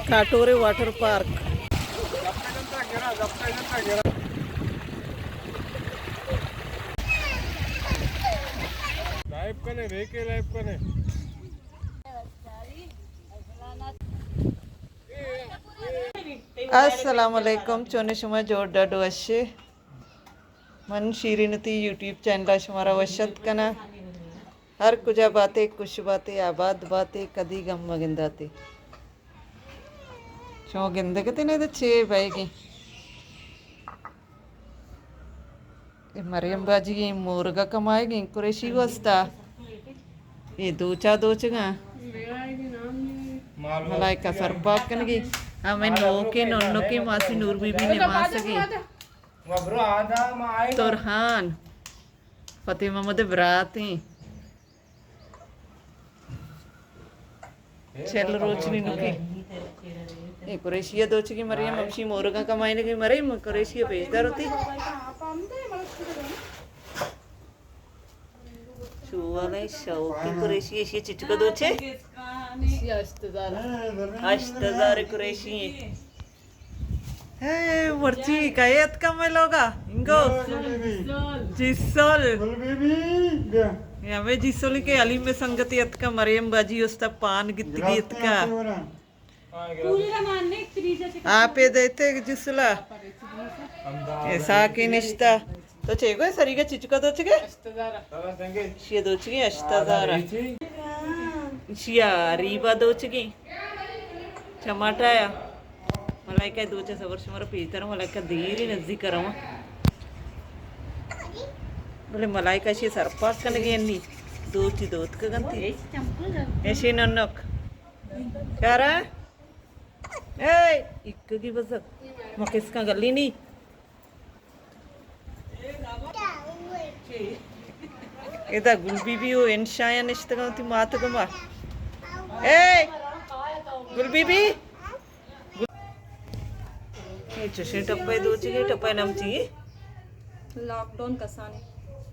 काटोरे water park. Live कने रेके live कने अस्सलाम वालेकुम चोने शुमा जोर डाडो अशे मन शीरीनती यूट्यूब चैनल शुमारा वशत कना हर कुछ बातें कुछ बातें आबाद बातें कदी गम मगिंदाते शो गिंदगते ने छे बैगी मरियम बाजी की मुर्गा कमाएगी कुरेशी वस्ता ये दोचगा मलाइका सरपाक कनगी हमें नोके नन्नोके मासी नूर बीबी ने मासगी तुरहान फतेमा मदे ब्राती चल रोचनी नुकी ये कुरेशिया दोचगी मरियम अमशी मुर्गा कमाईने की मरियम कुरेशिया भेजदार होती शुवाले शौकी कुरेशी ये चिचका दोचे अष्टजार कुरेशी है वर्ची कायत कमाई लोगा इंगो जिसल यावे जिसोली के अली में संगति अत का मरियम बाजी उस्ता पान गिद्दी अत का आप ये देते जिसला ऐसा की निश्ता तो चेगो सरीगा चिचका दोचगे शिया दोचगे अष्टजार शिया रीबा दोचगी टमाटाया मलाई काय दोचे वर्ष मरा पीतर मलाई का धीरे नजदीक करावा बोले मलाई का शी सरपाक कनगे अन्नी दोची दोत का गंती ऐसे नन्नक क्या रहा ए इक्क की बस मकिस का गली नहीं इधर गुलबी भी हो इंशाया निश्चित मात गमा ए गुलबी भी ये चुशी टप्पे दो चीज़ टप्पे नाम चाहिए लॉकडाउन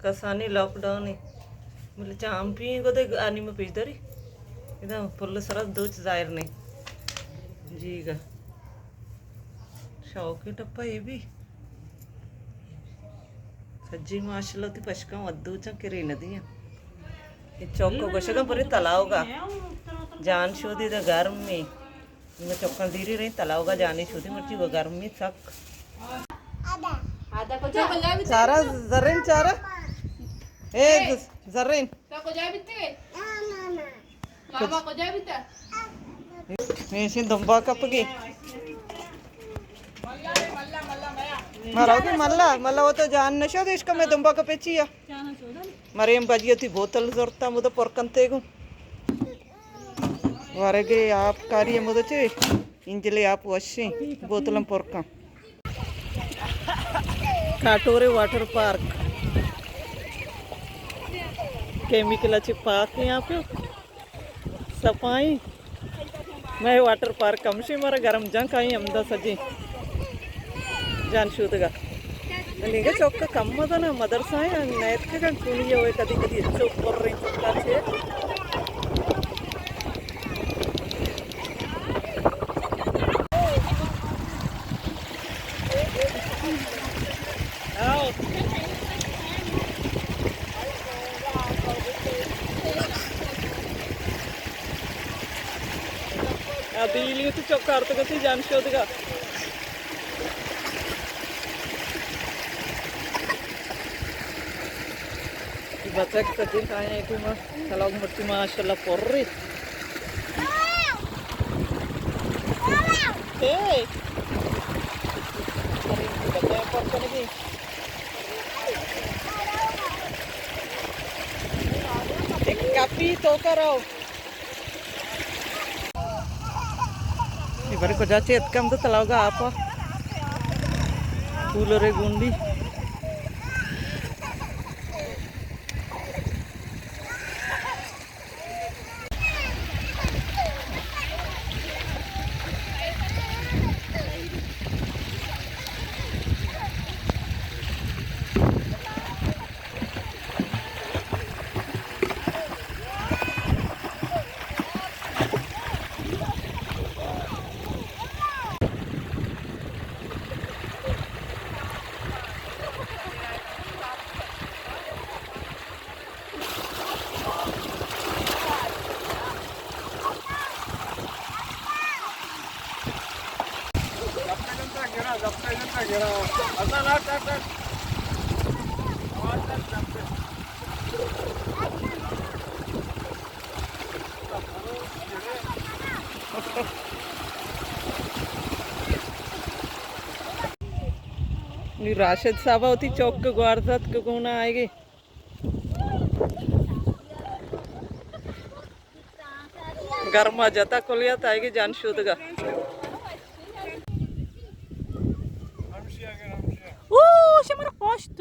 कसानी लॉकडाउन है बोले चाम पी को तो आनी में पीछ दरी इधर पुल्ले सारा दो जाहिर नहीं जी का शौकी टप्पा ये भी सज्जी माशाल्लाह ती पशका वद्दू चा किरी नदियाँ ये चौको गोशका पूरे तालाव का जान शोधी द गर्म में इनका चौका दीरी रही तालाव का जाने शोधी मर्ची वो गर्म में सक आधा को जा चारा जर्रेन चारा ए जर्रेन को जा बिते लावा को जा बिते ये सिन दंबा कपगी मराओगी मल्ला वो तो जान नशो दे इसका मैं दंबा कपेचिया मरियम बाजी थी बोतल जरूरता मुझे परकंते को वारेगे आप कार्य मुझे चे इंजले आप वशी बोतलम परका काटोरे वाटर पार्क केमिकल अच्छी पार्क यहाँ पे सफाई मैं वाटर पार्क कम से मारा गरम जंग आई अमदा सजी जान शूदगा निगे चौक कम ना मदरसा है नैत के गण सुनी हुए कदी कदी अच्छे ऊपर रही सरकार से अभी तो चौक अर्थ कसी जान शोदगा बचक कदी खाए कि मां तलाव मट्टी माशाल्लाह पोर्री ए अरे बच्चा पर कनेगी एक कापी तो करो ये बारे को जाचे कम तो तलाव का आपा फूलों रे गुंडी राशिद साहब होती चौक गुआरत को ना आएगी गर्मा जाता कोलिया आएगी जान शुद्धगा ओ शमर पोस्ट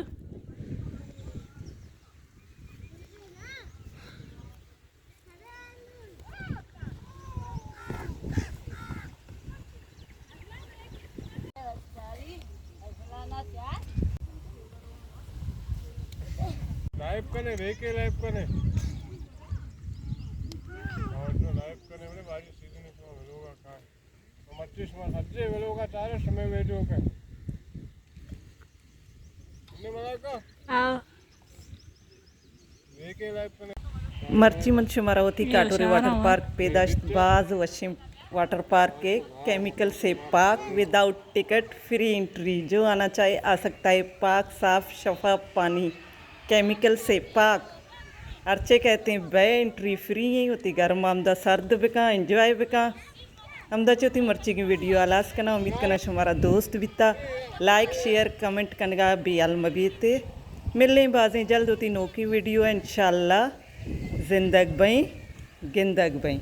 लाइव कने वेके लाइव कने और जो लाइव कने बड़े बारी सीधी ने तो वेलोगा का तो 25 में सज्जे वेलोगा तारे समय वेटो का ने मला का हां वेके लाइव कने मर्ची मन शुमारावती काटोरी water park पेदाशबाज Washim water park के केमिकल से पाक विदाउट टिकट फ्री एंट्री जो आना चाहे आ सकता है पाक साफ शफाफ पानी केमिकल से पाक अर्चे कहते हैं वे एंट्री फ्री ही होती गर्म आमदा सर्द बिका एंजॉय बिका आमदा चौथी मर्ची की वीडियो आलास करना उम्मीद करना हमारा दोस्त बिता लाइक शेयर कमेंट कनगा भी अलमबीते मिलने बाजें जल्द होती नोकी वीडियो इंशाल्लाह जिंदग बई गिंदग बई।